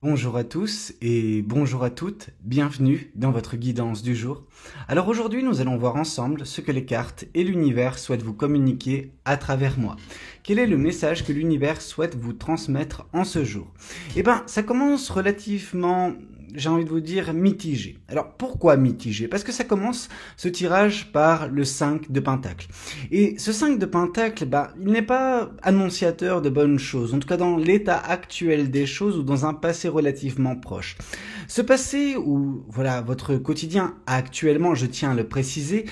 Bonjour à tous et bonjour à toutes, bienvenue dans votre guidance du jour. Alors aujourd'hui nous allons voir ensemble ce que les cartes et l'univers souhaitent vous communiquer à travers moi. Quel est le message que l'univers souhaite vous transmettre en ce jour? Eh bien ça commence relativement, j'ai envie de vous dire, mitigé. Alors pourquoi mitigé? Parce que ça commence ce tirage par le 5 de Pentacle. Et ce 5 de Pentacle, il n'est pas annonciateur de bonnes choses, en tout cas dans l'état actuel des choses ou dans un passé relativement proche. Ce passé où, voilà, votre quotidien actuellement, je tiens à le préciser,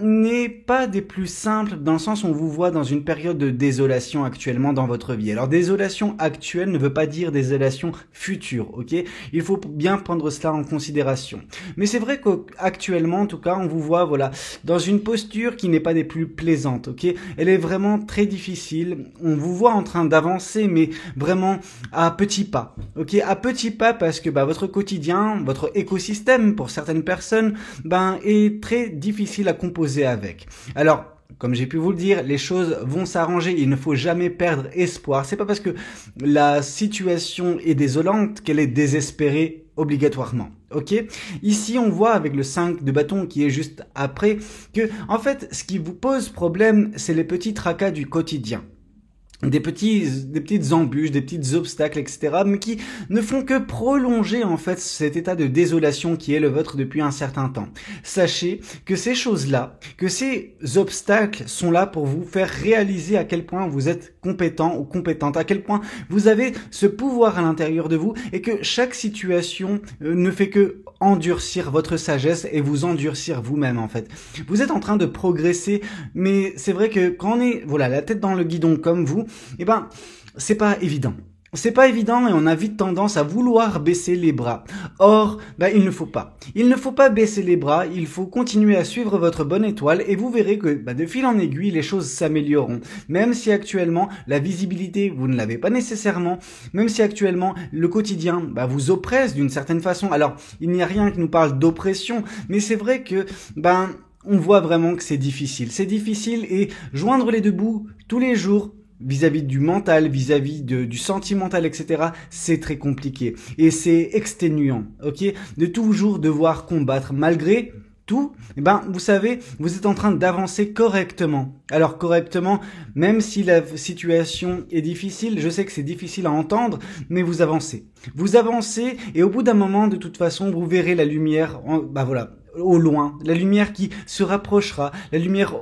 n'est pas des plus simples dans le sens où on vous voit dans une période de désolation actuellement dans votre vie. Alors désolation actuelle ne veut pas dire désolation future, ok? Il faut bien prendre cela en considération. Mais c'est vrai qu'actuellement, en tout cas, on vous voit, voilà, dans une posture qui n'est pas des plus plaisantes, ok? Elle est vraiment très difficile. On vous voit en train d'avancer, mais vraiment à petits pas, ok? À petits pas parce que votre quotidien, votre écosystème pour certaines personnes, est très difficile à composer avec. Alors, comme j'ai pu vous le dire, les choses vont s'arranger. Il ne faut jamais perdre espoir. C'est pas parce que la situation est désolante qu'elle est désespérée obligatoirement. Ok? Ici, on voit avec le 5 de bâton qui est juste après que, en fait, ce qui vous pose problème, c'est les petits tracas du quotidien. Des petites embûches, des petits obstacles, etc., mais qui ne font que prolonger en fait cet état de désolation qui est le vôtre depuis un certain temps. Sachez que ces choses-là, que ces obstacles sont là pour vous faire réaliser à quel point vous êtes compétent ou compétente, à quel point vous avez ce pouvoir à l'intérieur de vous et que chaque situation ne fait que endurcir votre sagesse et vous endurcir vous-même en fait. Vous êtes en train de progresser, mais c'est vrai que quand on est, voilà, la tête dans le guidon comme vous, c'est pas évident. C'est pas évident et on a vite tendance à vouloir baisser les bras. Or, il ne faut pas. Il ne faut pas baisser les bras, il faut continuer à suivre votre bonne étoile et vous verrez que de fil en aiguille, les choses s'amélioreront. Même si actuellement, la visibilité, vous ne l'avez pas nécessairement, même si actuellement, le quotidien vous oppresse d'une certaine façon. Alors, il n'y a rien qui nous parle d'oppression, mais c'est vrai que on voit vraiment que c'est difficile. C'est difficile et joindre les deux bouts tous les jours, vis-à-vis du mental, vis-à-vis du sentimental, etc., c'est très compliqué. Et c'est exténuant, ok? De toujours devoir combattre malgré tout, vous savez, vous êtes en train d'avancer correctement. Alors correctement, même si la situation est difficile, je sais que c'est difficile à entendre, mais vous avancez. Vous avancez et au bout d'un moment, de toute façon, vous verrez la lumière, au loin, la lumière qui se rapprochera, la lumière,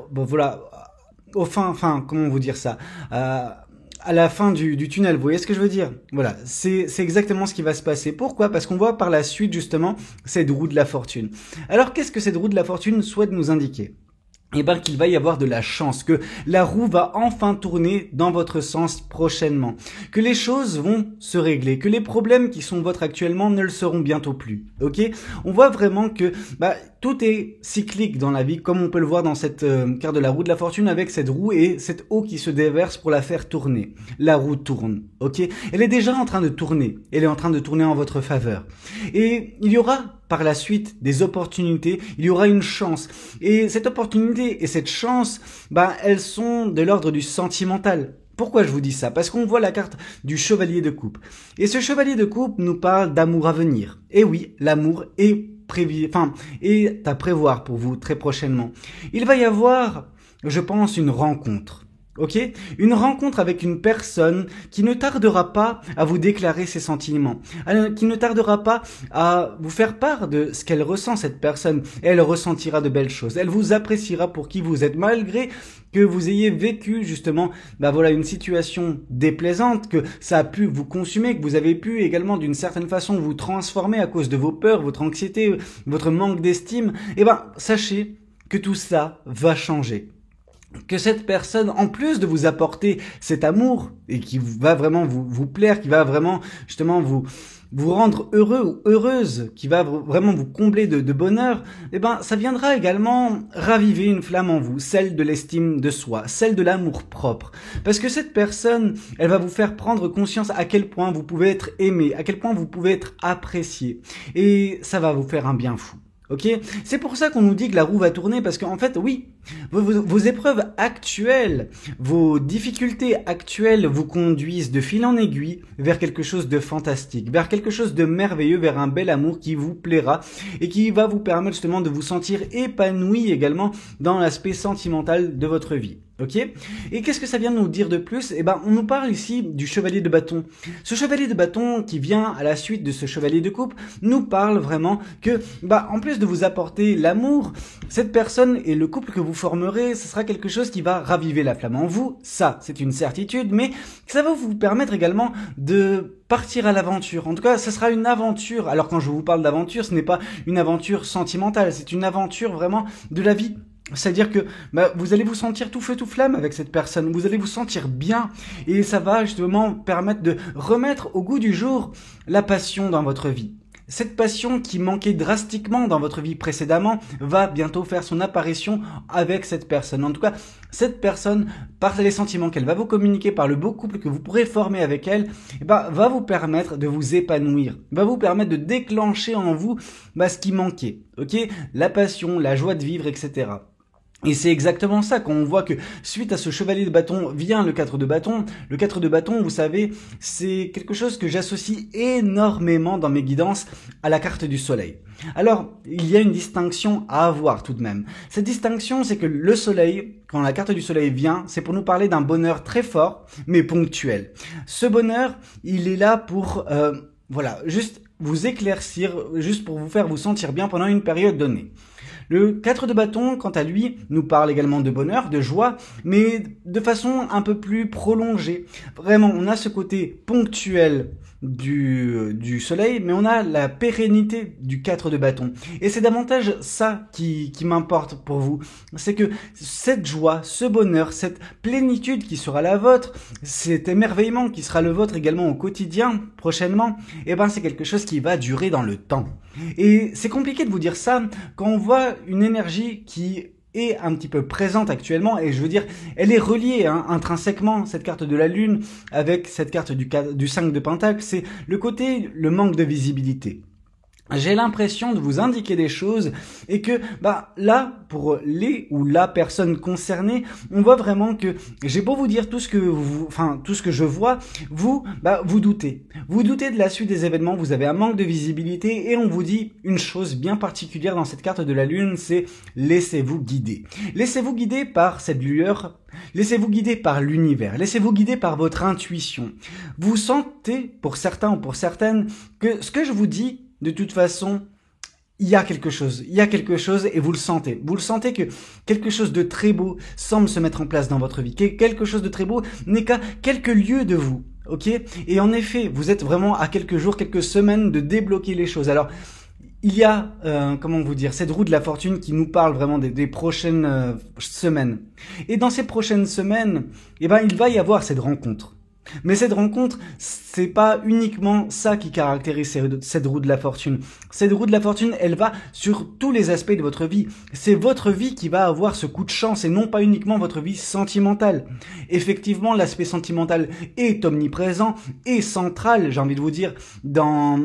comment vous dire ça, à la fin du tunnel, vous voyez ce que je veux dire? Voilà, c'est exactement ce qui va se passer. Pourquoi? Parce qu'on voit par la suite justement cette roue de la fortune. Alors qu'est-ce que cette roue de la fortune souhaite nous indiquer? Qu'il va y avoir de la chance, que la roue va enfin tourner dans votre sens prochainement, que les choses vont se régler, que les problèmes qui sont vôtres actuellement ne le seront bientôt plus, ok? On voit vraiment que tout est cyclique dans la vie, comme on peut le voir dans cette carte de la roue de la fortune avec cette roue et cette eau qui se déverse pour la faire tourner. La roue tourne, ok? Elle est déjà en train de tourner, elle est en train de tourner en votre faveur. Et il y aura par la suite des opportunités, il y aura une chance. Et cette opportunité et cette chance, elles sont de l'ordre du sentimental. Pourquoi je vous dis ça? Parce qu'on voit la carte du chevalier de coupe. Et ce chevalier de coupe nous parle d'amour à venir. Et oui, l'amour est à prévoir pour vous très prochainement. Il va y avoir, je pense, une rencontre. Ok? Une rencontre avec une personne qui ne tardera pas à vous déclarer ses sentiments, qui ne tardera pas à vous faire part de ce qu'elle ressent, cette personne. Elle ressentira de belles choses. Elle vous appréciera pour qui vous êtes, malgré que vous ayez vécu justement, une situation déplaisante, que ça a pu vous consumer, que vous avez pu également d'une certaine façon vous transformer à cause de vos peurs, votre anxiété, votre manque d'estime. Sachez que tout ça va changer. Que cette personne, en plus de vous apporter cet amour et qui va vraiment vous plaire, qui va vraiment justement vous rendre heureux ou heureuse, qui va vraiment vous combler de bonheur, ça viendra également raviver une flamme en vous, celle de l'estime de soi, celle de l'amour propre. Parce que cette personne, elle va vous faire prendre conscience à quel point vous pouvez être aimé, à quel point vous pouvez être apprécié. Et ça va vous faire un bien fou. Ok, c'est pour ça qu'on nous dit que la roue va tourner, parce qu'en fait, oui, vos épreuves actuelles, vos difficultés actuelles vous conduisent de fil en aiguille vers quelque chose de fantastique, vers quelque chose de merveilleux, vers un bel amour qui vous plaira et qui va vous permettre justement de vous sentir épanoui également dans l'aspect sentimental de votre vie. Ok. Et qu'est-ce que ça vient nous dire de plus? Eh ben, on nous parle ici du chevalier de bâton. Ce chevalier de bâton qui vient à la suite de ce chevalier de coupe nous parle vraiment que, en plus de vous apporter l'amour, cette personne et le couple que vous formerez, ce sera quelque chose qui va raviver la flamme en vous. Ça, c'est une certitude, mais ça va vous permettre également de partir à l'aventure. En tout cas, ce sera une aventure. Alors quand je vous parle d'aventure, ce n'est pas une aventure sentimentale, c'est une aventure vraiment de la vie. C'est-à-dire que vous allez vous sentir tout feu tout flamme avec cette personne, vous allez vous sentir bien et ça va justement permettre de remettre au goût du jour la passion dans votre vie. Cette passion qui manquait drastiquement dans votre vie précédemment va bientôt faire son apparition avec cette personne. En tout cas, cette personne, par les sentiments qu'elle va vous communiquer, par le beau couple que vous pourrez former avec elle, va vous permettre de vous épanouir, va vous permettre de déclencher en vous ce qui manquait. Ok, la passion, la joie de vivre, etc. Et c'est exactement ça, quand on voit que suite à ce chevalier de bâton vient le 4 de bâton. Le 4 de bâton, vous savez, c'est quelque chose que j'associe énormément dans mes guidances à la carte du soleil. Alors, il y a une distinction à avoir tout de même. Cette distinction, c'est que le soleil, quand la carte du soleil vient, c'est pour nous parler d'un bonheur très fort, mais ponctuel. Ce bonheur, il est là pour, juste vous éclaircir, juste pour vous faire vous sentir bien pendant une période donnée. Le 4 de bâton, quant à lui, nous parle également de bonheur, de joie, mais de façon un peu plus prolongée. Vraiment, on a ce côté ponctuel du soleil, mais on a la pérennité du 4 de bâton. Et c'est davantage ça qui m'importe pour vous. C'est que cette joie, ce bonheur, cette plénitude qui sera la vôtre, cet émerveillement qui sera le vôtre également au quotidien, prochainement, c'est quelque chose qui va durer dans le temps. Et c'est compliqué de vous dire ça quand on voit une énergie qui est un petit peu présente actuellement, et je veux dire, elle est reliée intrinsèquement, cette carte de la lune, avec cette carte du 5 de pentacle, c'est le manque de visibilité. J'ai l'impression de vous indiquer des choses et que là, pour les ou la personne concernée, on voit vraiment que j'ai beau vous dire tout ce que je vois, vous doutez. Vous doutez de la suite des événements, vous avez un manque de visibilité et on vous dit une chose bien particulière dans cette carte de la lune, c'est laissez-vous guider. Laissez-vous guider par cette lueur. Laissez-vous guider par l'univers, laissez-vous guider par votre intuition. Vous sentez, pour certains ou pour certaines, que ce que je vous dis, de toute façon, il y a quelque chose et vous le sentez. Vous le sentez que quelque chose de très beau semble se mettre en place dans votre vie. Quelque chose de très beau n'est qu'à quelques lieues de vous, ok? Et en effet, vous êtes vraiment à quelques jours, quelques semaines de débloquer les choses. Alors, il y a, cette roue de la fortune qui nous parle vraiment des prochaines semaines. Et dans ces prochaines semaines, il va y avoir cette rencontre. Mais cette rencontre, c'est pas uniquement ça qui caractérise cette roue de la fortune. Cette roue de la fortune, elle va sur tous les aspects de votre vie. C'est votre vie qui va avoir ce coup de chance et non pas uniquement votre vie sentimentale. Effectivement, l'aspect sentimental est omniprésent et central, j'ai envie de vous dire, dans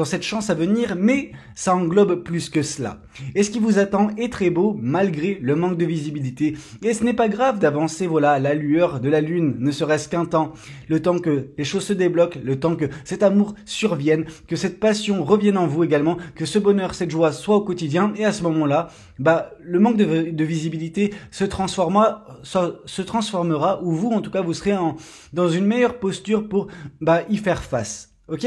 cette chance à venir, mais ça englobe plus que cela. Et ce qui vous attend est très beau malgré le manque de visibilité. Et ce n'est pas grave d'avancer, à la lueur de la lune, ne serait-ce qu'un temps. Le temps que les choses se débloquent, le temps que cet amour survienne, que cette passion revienne en vous également, que ce bonheur, cette joie soit au quotidien. Et à ce moment-là, le manque de visibilité se transformera, ou vous, en tout cas, vous serez dans une meilleure posture pour y faire face. Ok ?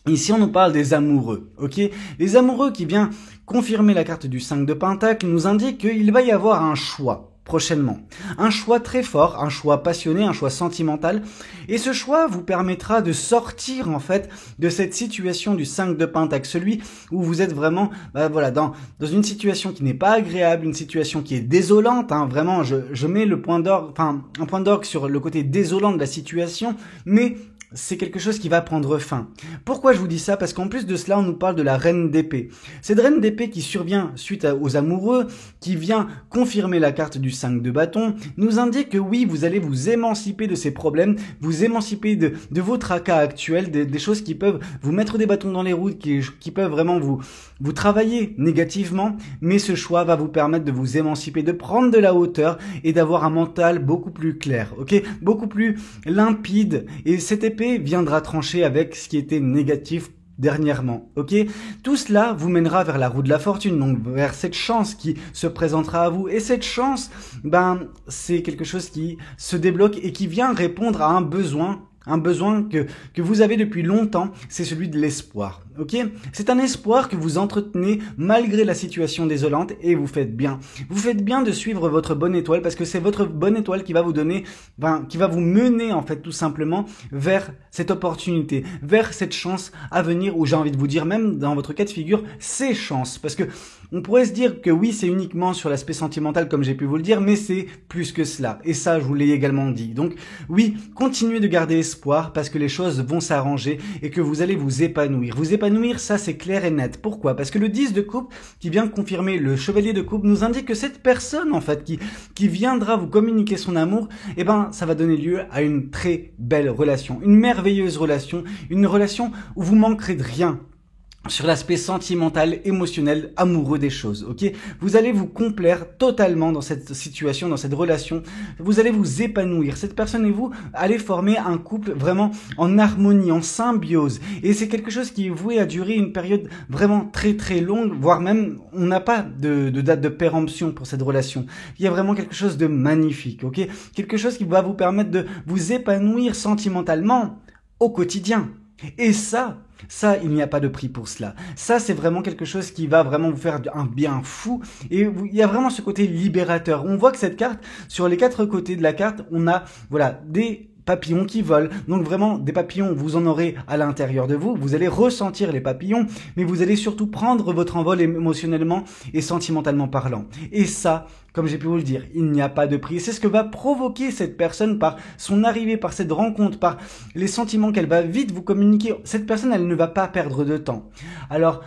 Ici, on nous parle des amoureux, ok? Les amoureux qui vient confirmer la carte du 5 de pentacle nous indique qu'il va y avoir un choix prochainement. Un choix très fort, un choix passionné, un choix sentimental. Et ce choix vous permettra de sortir en fait de cette situation du 5 de pentacle, celui où vous êtes vraiment dans une situation qui n'est pas agréable, une situation qui est désolante. Vraiment, je mets un point d'orgue sur le côté désolant de la situation, mais c'est quelque chose qui va prendre fin. Pourquoi je vous dis ça? Parce qu'en plus de cela, on nous parle de la reine d'épée. Cette reine d'épée qui survient suite aux amoureux, qui vient confirmer la carte du 5 de bâton, nous indique que oui, vous allez vous émanciper de ces problèmes, vous émanciper de vos tracas actuels, des choses qui peuvent vous mettre des bâtons dans les roues, qui peuvent vraiment vous travailler négativement, mais ce choix va vous permettre de vous émanciper, de prendre de la hauteur et d'avoir un mental beaucoup plus clair, ok, beaucoup plus limpide. Et cette épée viendra trancher avec ce qui était négatif dernièrement, ok? Tout cela vous mènera vers la roue de la fortune, donc vers cette chance qui se présentera à vous. Et cette chance, c'est quelque chose qui se débloque et qui vient répondre à un besoin que vous avez depuis longtemps, c'est celui de l'espoir. Ok? C'est un espoir que vous entretenez malgré la situation désolante et vous faites bien. Vous faites bien de suivre votre bonne étoile parce que c'est votre bonne étoile qui va vous donner, qui va vous mener en fait tout simplement vers cette opportunité, vers cette chance à venir, ou j'ai envie de vous dire même dans votre cas de figure, ces chances. Parce que on pourrait se dire que oui, c'est uniquement sur l'aspect sentimental comme j'ai pu vous le dire, mais c'est plus que cela. Et ça, je vous l'ai également dit. Donc oui, continuez de garder espoir parce que les choses vont s'arranger et que vous allez vous épanouir. Vous épanouir, ça c'est clair et net. Pourquoi? Parce que le 10 de coupe qui vient confirmer le chevalier de coupe nous indique que cette personne en fait qui viendra vous communiquer son amour, ça va donner lieu à une très belle relation, une merveilleuse relation, une relation où vous manquerez de rien sur l'aspect sentimental, émotionnel, amoureux des choses, ok? Vous allez vous complaire totalement dans cette situation, dans cette relation. Vous allez vous épanouir. Cette personne et vous allez former un couple vraiment en harmonie, en symbiose. Et c'est quelque chose qui est voué à durer une période vraiment très très longue, voire même, on n'a pas de date de péremption pour cette relation. Il y a vraiment quelque chose de magnifique, ok? Quelque chose qui va vous permettre de vous épanouir sentimentalement au quotidien. Et ça, il n'y a pas de prix pour cela. Ça, c'est vraiment quelque chose qui va vraiment vous faire un bien fou. Et il y a vraiment ce côté libérateur. On voit que cette carte, sur les 4 côtés de la carte, on a, voilà, des papillons qui volent. Donc vraiment, des papillons, vous en aurez à l'intérieur de vous. Vous allez ressentir les papillons, mais vous allez surtout prendre votre envol émotionnellement et sentimentalement parlant. Et ça, comme j'ai pu vous le dire, il n'y a pas de prix. C'est ce que va provoquer cette personne par son arrivée, par cette rencontre, par les sentiments qu'elle va vite vous communiquer. Cette personne, elle ne va pas perdre de temps. Alors,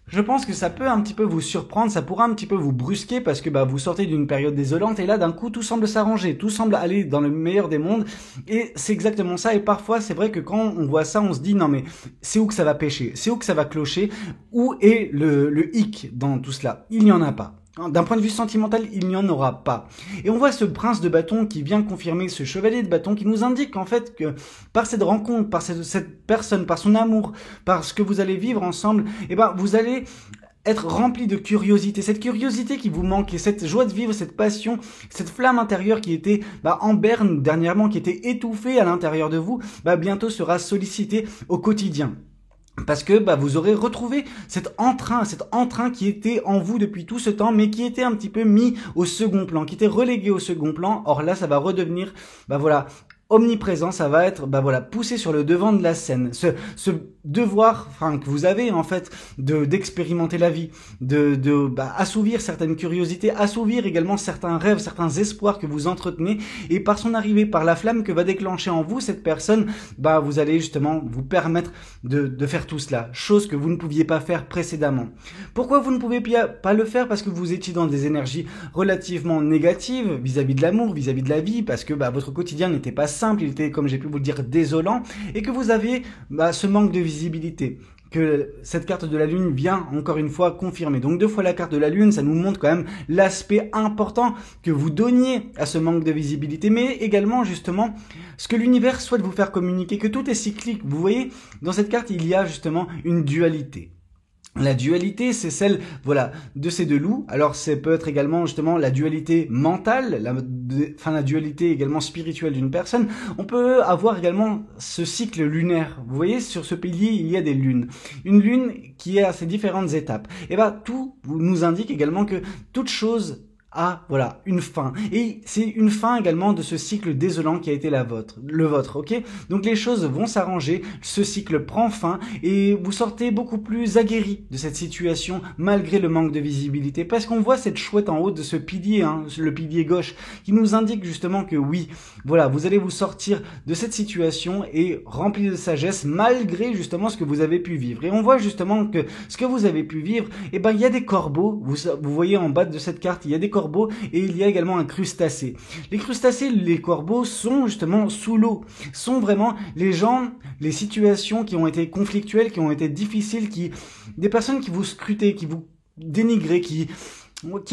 je pense que ça peut un petit peu vous surprendre, ça pourra un petit peu vous brusquer parce que vous sortez d'une période désolante et là d'un coup tout semble s'arranger, tout semble aller dans le meilleur des mondes et c'est exactement ça. Et parfois c'est vrai que quand on voit ça on se dit non mais c'est où que ça va pêcher, c'est où que ça va clocher, où est le hic dans tout cela? Il n'y en a pas. D'un point de vue sentimental, il n'y en aura pas. Et on voit ce prince de bâton qui vient confirmer ce chevalier de bâton qui nous indique en fait que par cette rencontre, par cette personne, par son amour, par ce que vous allez vivre ensemble, vous allez être rempli de curiosité, cette curiosité qui vous manque, et cette joie de vivre, cette passion, cette flamme intérieure qui était en berne dernièrement, qui était étouffée à l'intérieur de vous, bientôt sera sollicitée au quotidien. Parce que vous aurez retrouvé cet entrain qui était en vous depuis tout ce temps, mais qui était un petit peu mis au second plan, qui était relégué au second plan. Or là, ça va redevenir, omniprésent, ça va être poussé sur le devant de la scène. Ce devoir que vous avez en fait d'expérimenter la vie, assouvir certaines curiosités, assouvir également certains rêves, certains espoirs que vous entretenez, et par son arrivée, par la flamme que va déclencher en vous cette personne, vous allez justement vous permettre de faire tout cela, chose que vous ne pouviez pas faire précédemment. Pourquoi vous ne pouvez pas le faire? Parce que vous étiez dans des énergies relativement négatives vis-à-vis de l'amour, vis-à-vis de la vie, parce que votre quotidien n'était pas simple, il était, comme j'ai pu vous le dire, désolant, et que vous avez ce manque de visibilité que cette carte de la lune vient encore une fois confirmer. Donc 2 fois la carte de la lune, ça nous montre quand même l'aspect important que vous donniez à ce manque de visibilité, mais également justement ce que l'univers souhaite vous faire communiquer, que tout est cyclique. Vous voyez, dans cette carte, il y a justement une dualité. La dualité, c'est celle, de ces 2 loups. Alors, c'est peut être également justement la dualité mentale, la dualité également spirituelle d'une personne. On peut avoir également ce cycle lunaire. Vous voyez, sur ce pilier, il y a des lunes. Une lune qui est à ses différentes étapes. Et tout nous indique également que toute chose a, voilà, une fin. Et c'est une fin également de ce cycle désolant qui a été le vôtre, ok? Donc les choses vont s'arranger, ce cycle prend fin et vous sortez beaucoup plus aguerri de cette situation malgré le manque de visibilité, parce qu'on voit cette chouette en haut de ce pilier, hein, le pilier gauche, qui nous indique justement que oui, voilà, vous allez vous sortir de cette situation et rempli de sagesse malgré justement ce que vous avez pu vivre. Et on voit justement que ce que vous avez pu vivre, eh ben il y a des corbeaux, vous voyez en bas de cette carte, il y a des corbeaux et il y a également un crustacé. Les crustacés, les corbeaux sont justement sous l'eau, sont vraiment les gens, les situations qui ont été conflictuelles, qui ont été difficiles, des personnes qui vous scrutaient, qui vous dénigraient, qui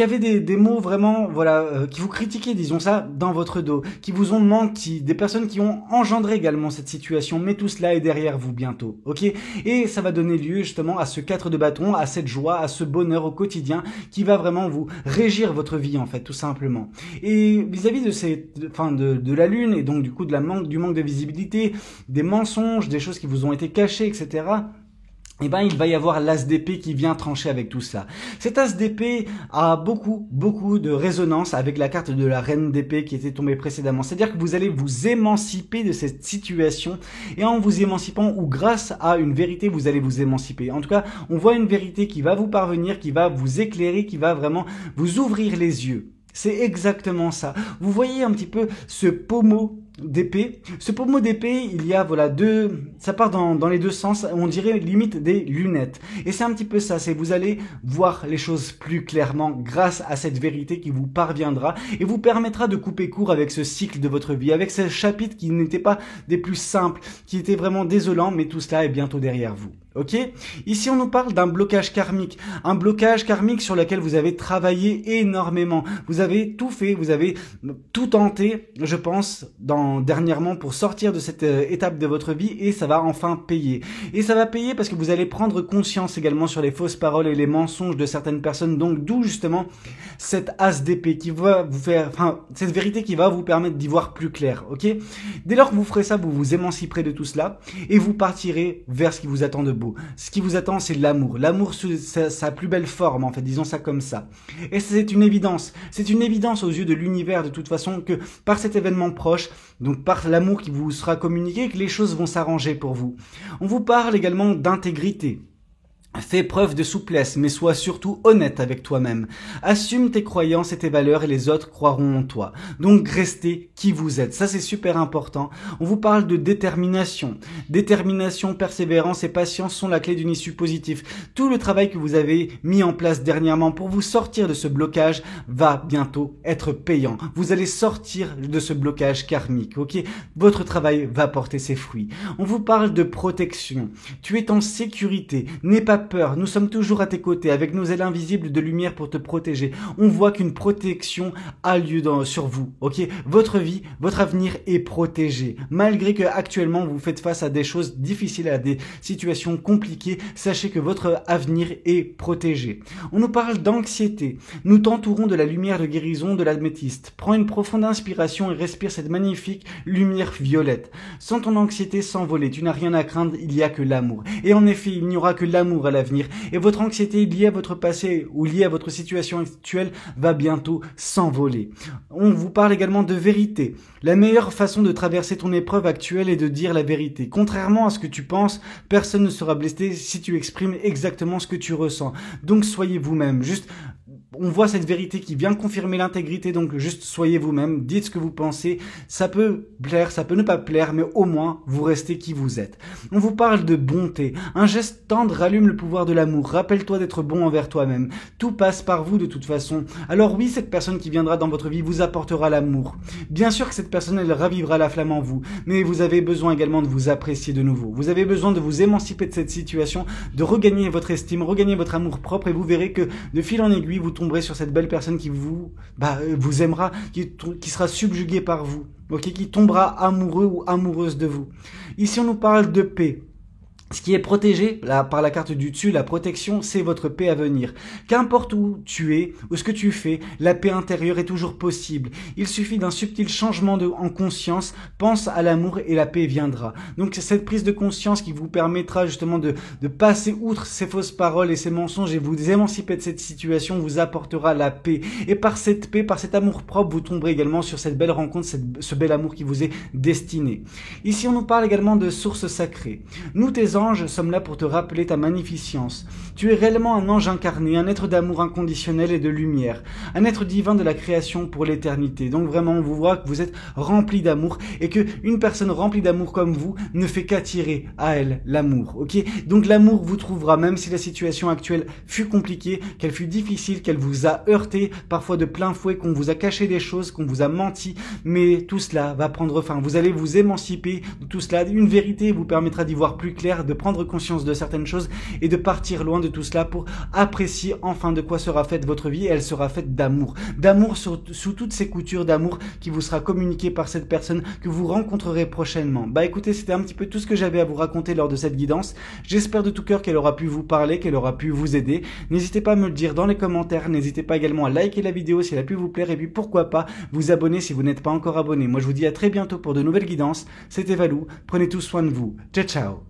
avaient des mots vraiment, voilà, qui vous critiquaient, disons ça, dans votre dos, qui vous ont menti, des personnes qui ont engendré également cette situation, mais tout cela est derrière vous bientôt, ok? Et ça va donner lieu justement à ce 4 de bâton, à cette joie, à ce bonheur au quotidien qui va vraiment vous régir votre vie en fait, tout simplement. Et vis-à-vis de la lune et donc du coup du manque de visibilité, des mensonges, des choses qui vous ont été cachées, etc., eh ben, il va y avoir l'as d'épée qui vient trancher avec tout ça. Cet as d'épée a beaucoup de résonance avec la carte de la reine d'épée qui était tombée précédemment. C'est-à-dire que vous allez vous émanciper de cette situation et en vous émancipant ou grâce à une vérité, vous allez vous émanciper. En tout cas, on voit une vérité qui va vous parvenir, qui va vous éclairer, qui va vraiment vous ouvrir les yeux. C'est exactement ça. Vous voyez un petit peu ce pommeau d'épée. Ce pommeau d'épée, il y a voilà ça part dans les deux sens, on dirait limite des lunettes. Et c'est un petit peu ça, c'est vous allez voir les choses plus clairement grâce à cette vérité qui vous parviendra et vous permettra de couper court avec ce cycle de votre vie, avec ce chapitre qui n'était pas des plus simples, qui était vraiment désolant, mais tout cela est bientôt derrière vous. Ok? Ici, on nous parle d'un blocage karmique sur lequel vous avez travaillé énormément. Vous avez tout fait, vous avez tout tenté, je pense, dernièrement pour sortir de cette étape de votre vie et ça va enfin payer. Et ça va payer parce que vous allez prendre conscience également sur les fausses paroles et les mensonges de certaines personnes. Donc, d'où justement cette as d'épée qui va vous faire, cette vérité qui va vous permettre d'y voir plus clair. Ok? Dès lors que vous ferez ça, vous vous émanciperez de tout cela et vous partirez vers ce qui vous attend de beau. Ce qui vous attend, c'est l'amour. L'amour sous sa plus belle forme, en fait, disons ça comme ça. Et c'est une évidence. C'est une évidence aux yeux de l'univers, de toute façon, que par cet événement proche, donc par l'amour qui vous sera communiqué, que les choses vont s'arranger pour vous. On vous parle également d'intégrité. Fais preuve de souplesse, mais sois surtout honnête avec toi-même. Assume tes croyances et tes valeurs et les autres croiront en toi. Donc restez qui vous êtes. Ça, c'est super important. On vous parle de détermination. Détermination, persévérance et patience sont la clé d'une issue positive. Tout le travail que vous avez mis en place dernièrement pour vous sortir de ce blocage va bientôt être payant. Vous allez sortir de ce blocage karmique, ok? Votre travail va porter ses fruits. On vous parle de protection. Tu es en sécurité. N'aie pas peur, nous sommes toujours à tes côtés avec nos ailes invisibles de lumière pour te protéger. On voit qu'une protection a lieu sur vous, ok? Votre vie, votre avenir est protégé. Malgré que actuellement vous faites face à des choses difficiles, à des situations compliquées, sachez que votre avenir est protégé. On nous parle d'anxiété. Nous t'entourons de la lumière de guérison de l'améthyste. Prends une profonde inspiration et respire cette magnifique lumière violette. Sans ton anxiété s'envoler, tu n'as rien à craindre, il n'y a que l'amour. Et en effet, il n'y aura que l'amour à l'avenir et votre anxiété liée à votre passé ou liée à votre situation actuelle va bientôt s'envoler. On vous parle également de vérité. La meilleure façon de traverser ton épreuve actuelle est de dire la vérité. Contrairement à ce que tu penses, personne ne sera blessé si tu exprimes exactement ce que tu ressens. Donc soyez vous-même. Juste, on voit cette vérité qui vient confirmer l'intégrité, donc juste soyez vous-même, dites ce que vous pensez, ça peut plaire, ça peut ne pas plaire, mais au moins vous restez qui vous êtes. On vous parle de bonté, un geste tendre rallume le pouvoir de l'amour, rappelle-toi d'être bon envers toi-même, tout passe par vous de toute façon. Alors oui, cette personne qui viendra dans votre vie vous apportera l'amour. Bien sûr que cette personne, elle ravivera la flamme en vous, mais vous avez besoin également de vous apprécier de nouveau, vous avez besoin de vous émanciper de cette situation, de regagner votre estime, regagner votre amour propre et vous verrez que de fil en aiguille, vous tomberez sur cette belle personne qui vous aimera, qui sera subjuguée par vous, okay, qui tombera amoureux ou amoureuse de vous. Ici, on nous parle de paix. Ce qui est protégé là, par la carte du dessus, la protection, c'est votre paix à venir. Qu'importe où tu es, ou ce que tu fais, la paix intérieure est toujours possible. Il suffit d'un subtil changement en conscience, pense à l'amour et la paix viendra. Donc cette prise de conscience qui vous permettra justement de passer outre ces fausses paroles et ces mensonges et vous émanciper de cette situation vous apportera la paix. Et par cette paix, par cet amour propre, vous tomberez également sur cette belle rencontre, ce bel amour qui vous est destiné. Ici, on nous parle également de sources sacrées. Nous, tes anges, sommes là pour te rappeler ta magnificence. Tu es réellement un ange incarné, un être d'amour inconditionnel et de lumière, un être divin de la création pour l'éternité. Donc vraiment, on vous voit que vous êtes rempli d'amour et que une personne remplie d'amour comme vous ne fait qu'attirer à elle l'amour. Ok? Donc l'amour vous trouvera, même si la situation actuelle fut compliquée, qu'elle fut difficile, qu'elle vous a heurté, parfois de plein fouet, qu'on vous a caché des choses, qu'on vous a menti, mais tout cela va prendre fin. Vous allez vous émanciper de tout cela. Une vérité vous permettra d'y voir plus clair, de prendre conscience de certaines choses et de partir loin de tout cela pour apprécier enfin de quoi sera faite votre vie. Et elle sera faite d'amour. D'amour sous toutes ces coutures, d'amour qui vous sera communiqué par cette personne que vous rencontrerez prochainement. Bah écoutez, c'était un petit peu tout ce que j'avais à vous raconter lors de cette guidance. J'espère de tout cœur qu'elle aura pu vous parler, qu'elle aura pu vous aider. N'hésitez pas à me le dire dans les commentaires. N'hésitez pas également à liker la vidéo si elle a pu vous plaire. Et puis pourquoi pas vous abonner si vous n'êtes pas encore abonné. Moi je vous dis à très bientôt pour de nouvelles guidances. C'était Valou. Prenez tous soin de vous. Ciao ciao.